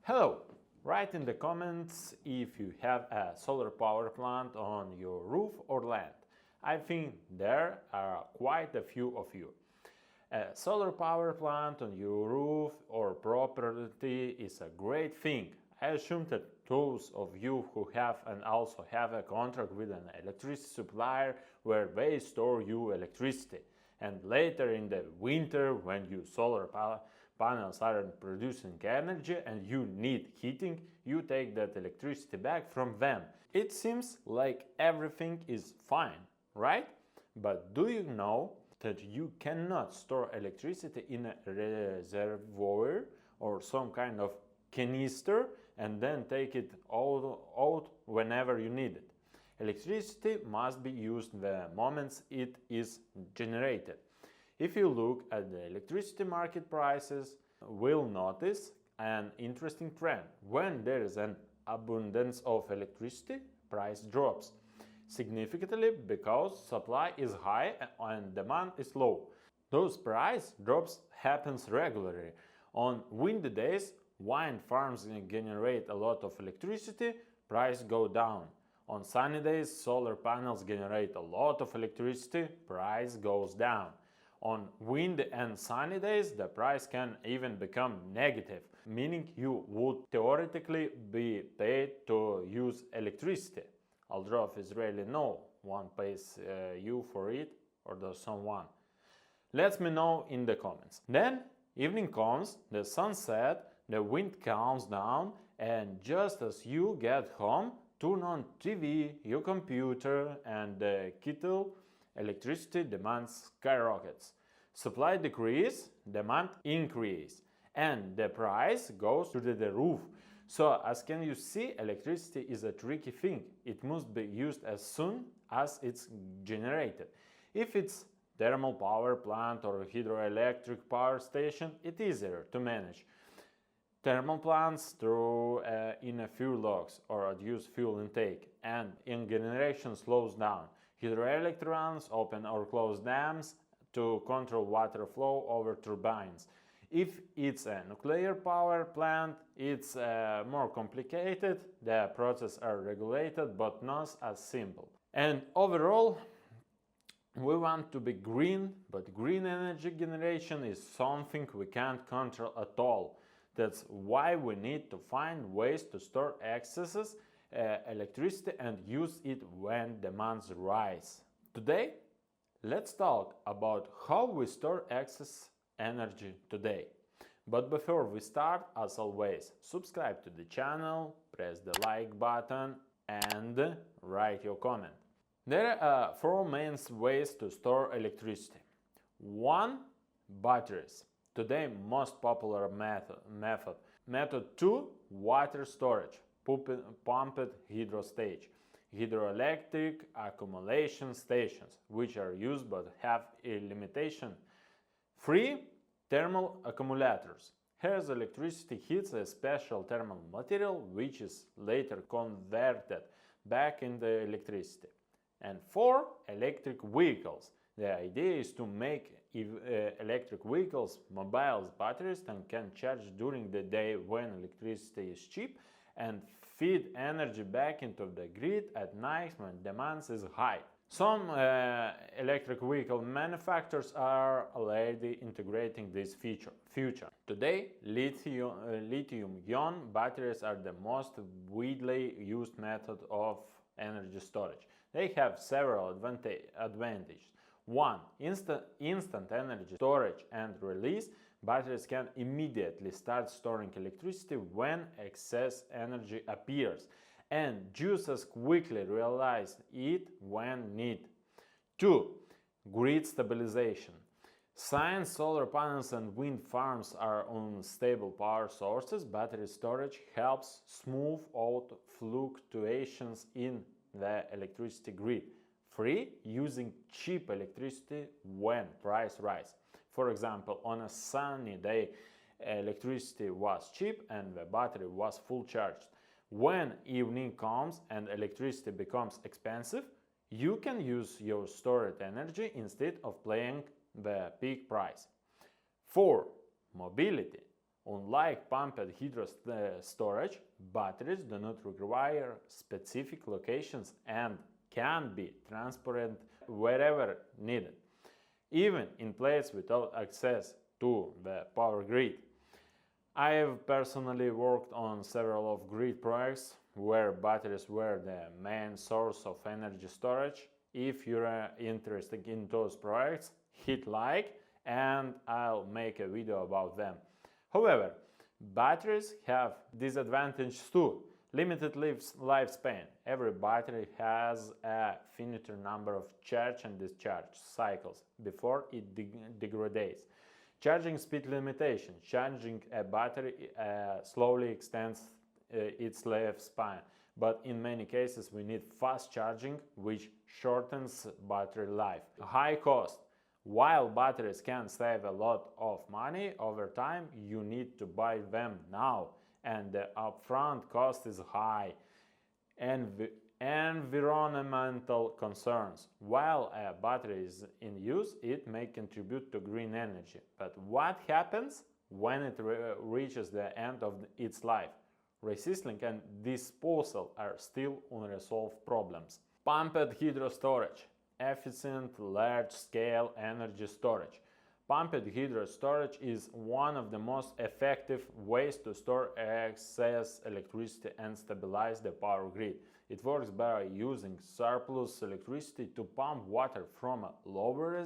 Hello! Write in the comments if you have a solar power plant on your roof or land. I think there are quite a few of you. A solar power plant on your roof or property is a great thing. I assume that those of you who have and also have a contract with an electricity supplier where they store you electricity, and later in the winter when your solar panels aren't producing energy and you need heating, you take that electricity back from them. It seems like everything is fine, right? But do you know that you cannot store electricity in a reservoir or some kind of canister and then take it out whenever you need it? Electricity must be used the moment it is generated. If you look at the electricity market prices, we'll notice an interesting trend. When there is an abundance of electricity, price drops significantly because supply is high and demand is low. Those price drops happens regularly. On windy days, wind farms generate a lot of electricity, price go down. On sunny days, solar panels generate a lot of electricity, price goes down. On windy and sunny days, the price can even become negative, meaning you would theoretically be paid to use electricity, although it's really no one pays you for it, or does someone. Let me know in the comments. Then evening comes, the sun sets, the wind calms down, and just as you get home, turn on TV, your computer and the kettle, electricity demand skyrockets. Supply decrease, demand increase, and the price goes to the roof. So, as can you see, electricity is a tricky thing. It must be used as soon as it's generated. If it's thermal power plant or hydroelectric power station, it's easier to manage. Thermal plants throw in a few logs or reduce fuel intake, and in generation slows down. Hydroelectric ones open or close dams to control water flow over turbines. If it's a nuclear power plant, it's more complicated. The processes are regulated but not as simple. And overall, we want to be green, but green energy generation is something we can't control at all. That's why we need to find ways to store excesses electricity and use it when demands rise. Today, let's talk about how we store excess energy today. But before we start, as always, subscribe to the channel, press the like button and write your comment. There are four main ways to store electricity. 1. Batteries. Today most popular method. Method 2. Water storage, pumped hydro stage. Hydroelectric accumulation stations, which are used but have a limitation. 3. Thermal accumulators. Here electricity hits a special thermal material which is later converted back into electricity. And 4. Electric vehicles. The idea is to make electric vehicles mobile batteries that can charge during the day when electricity is cheap and feed energy back into the grid at night when demand is high. Some electric vehicle manufacturers are already integrating this feature. Today, lithium-ion batteries are the most widely used method of energy storage. They have several advantages. 1. Instant energy storage and release. Batteries can immediately start storing electricity when excess energy appears and just as quickly realize it when needed. 2. Grid stabilization. Since solar panels and wind farms are unstable power sources, battery storage helps smooth out fluctuations in the electricity grid. 3. Using cheap electricity when price rise. For example, on a sunny day, electricity was cheap and the battery was full charged. When evening comes and electricity becomes expensive, you can use your stored energy instead of paying the peak price. 4. Mobility. Unlike pumped hydro storage, batteries do not require specific locations and can be transported wherever needed, even in places without access to the power grid. I have personally worked on several of grid projects where batteries were the main source of energy storage. If you're interested in those projects, hit like and I'll make a video about them. However, batteries have disadvantages too. Limited lifespan. Every battery has a finite number of charge and discharge cycles before it degrades. Charging speed limitation. Charging a battery slowly extends its lifespan, but in many cases we need fast charging, which shortens battery life. High cost. While batteries can save a lot of money, over time you need to buy them now, and the upfront cost is high. Environmental concerns. While a battery is in use, it may contribute to green energy. But what happens when it reaches the end of its life? Recycling and disposal are still unresolved problems. Pumped hydro storage. Efficient, large-scale energy storage. Pumped hydro storage is one of the most effective ways to store excess electricity and stabilize the power grid. It works by using surplus electricity to pump water from a lower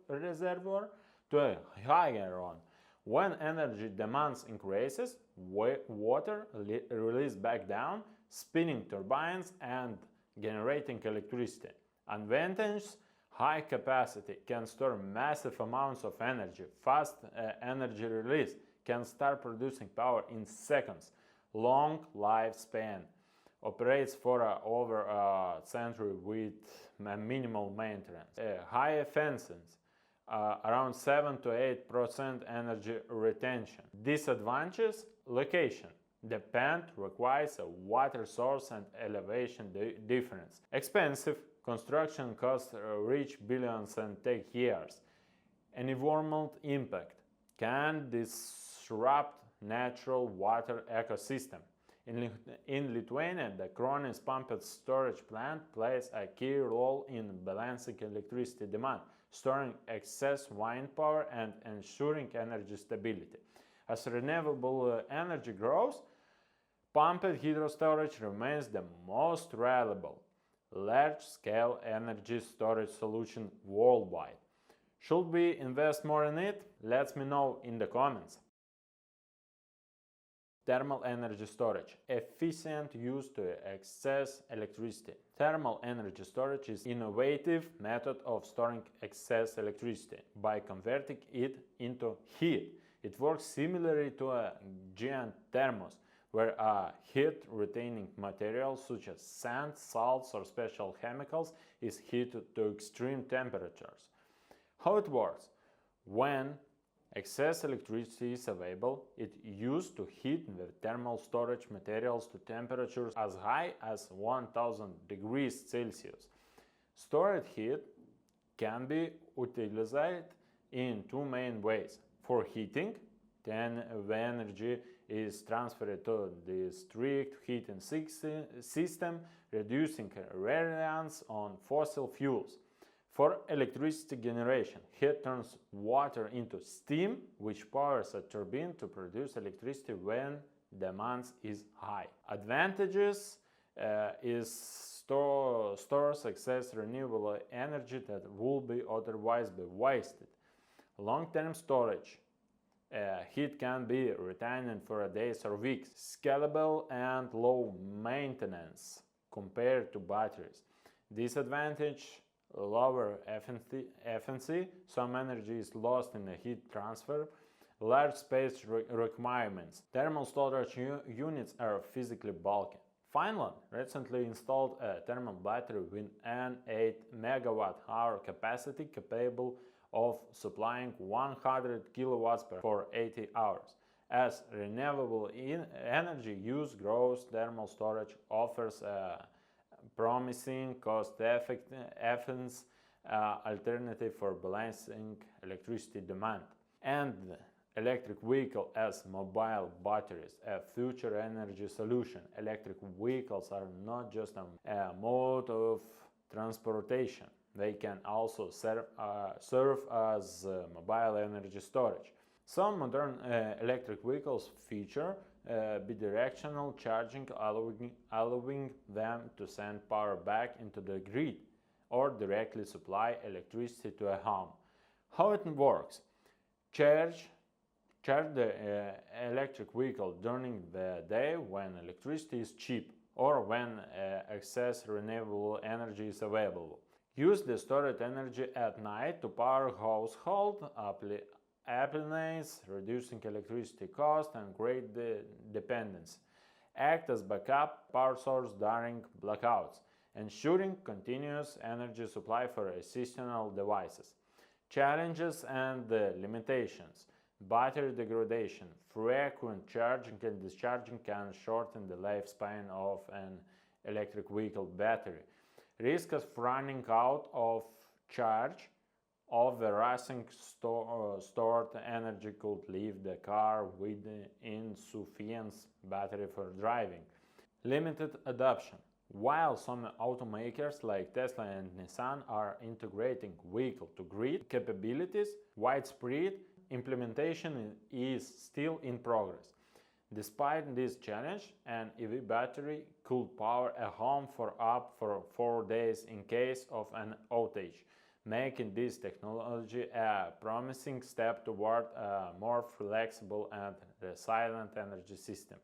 reservoir to a higher one. When energy demands increases, water released back down, spinning turbines and generating electricity. Advantages: high capacity, can store massive amounts of energy. Fast energy release, can start producing power in seconds. Long lifespan, operates for over a century with minimal maintenance. High efficiency, around 7 to 8% energy retention. Disadvantages: location. The plant requires a water source and elevation difference. Expensive. Construction costs reach billions and take years. Environmental impact, can disrupt natural water ecosystem. In Lithuania, the Kronis pumped storage plant plays a key role in balancing electricity demand, storing excess wind power and ensuring energy stability. As renewable energy grows, pumped hydro storage remains the most reliable large-scale energy storage solution worldwide. Should we invest more in it? Let me know in the comments. Thermal energy storage. Efficient use to access electricity. Thermal energy storage is an innovative method of storing excess electricity by converting it into heat. It works similarly to a giant thermos, where a heat-retaining material such as sand, salts, or special chemicals is heated to extreme temperatures. How it works? When excess electricity is available, it used to heat the thermal storage materials to temperatures as high as 1000 degrees Celsius. Stored heat can be utilized in two main ways. For heating, then the energy is transferred to the district heating system, reducing reliance on fossil fuels. For electricity generation, heat turns water into steam, which powers a turbine to produce electricity when demand is high. Advantages is stores excess renewable energy that would be otherwise be wasted. Long-term storage. Heat can be retained for days or weeks. Scalable and low maintenance compared to batteries. Disadvantage: lower efficiency. Some energy is lost in the heat transfer. Large space requirements. Thermal storage units are physically bulky. Finland recently installed a thermal battery with an 8 MWh capacity capable of supplying 100 kilowatts for 80 hours. As renewable energy use grows, thermal storage offers a promising, cost-effective alternative for balancing electricity demand. And Electric vehicle as mobile batteries, a future energy solution. Electric vehicles are not just a mode of transportation. They can also serve as mobile energy storage. Some modern electric vehicles feature bidirectional charging, allowing them to send power back into the grid or directly supply electricity to a home. How it works? Charge the electric vehicle during the day when electricity is cheap or when excess renewable energy is available. Use the stored energy at night to power household appliances, reducing electricity cost and grid dependence. Act as backup power source during blackouts, ensuring continuous energy supply for seasonal devices. Challenges and limitations. Battery degradation. Frequent charging and discharging can shorten the lifespan of an electric vehicle battery. Risk of running out of charge. Overusing stored energy could leave the car with insufficient battery for driving. Limited adoption. While some automakers like Tesla and Nissan are integrating vehicle-to-grid capabilities, widespread implementation is still in progress. Despite this challenge, an EV battery could power a home for up to 4 days in case of an outage, making this technology a promising step toward a more flexible and resilient energy system.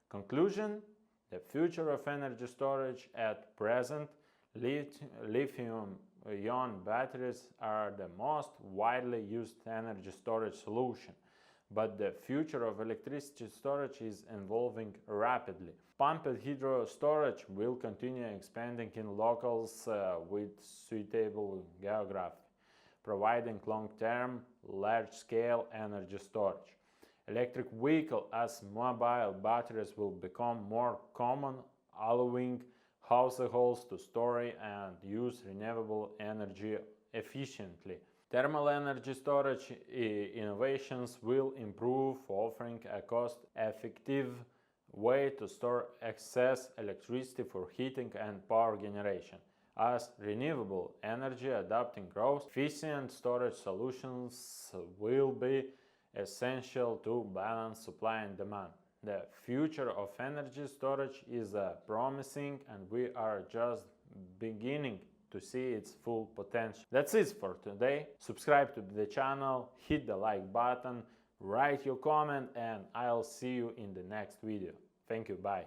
Conclusion: the future of energy storage at present, lithium-ion batteries are the most widely used energy storage solution, but the future of electricity storage is evolving rapidly. Pumped hydro storage will continue expanding in locales with suitable geography, providing long-term, large-scale energy storage. Electric vehicle as mobile batteries will become more common, allowing households to store and use renewable energy efficiently. Thermal energy storage innovations will improve, offering a cost-effective way to store excess electricity for heating and power generation. As renewable energy adopting grows, efficient storage solutions will be essential to balance supply and demand. The future of energy storage is promising, and we are just beginning to see its full potential. That's it for today. Subscribe to the channel, hit the like button, write your comment, and I'll see you in the next video. Thank you, bye.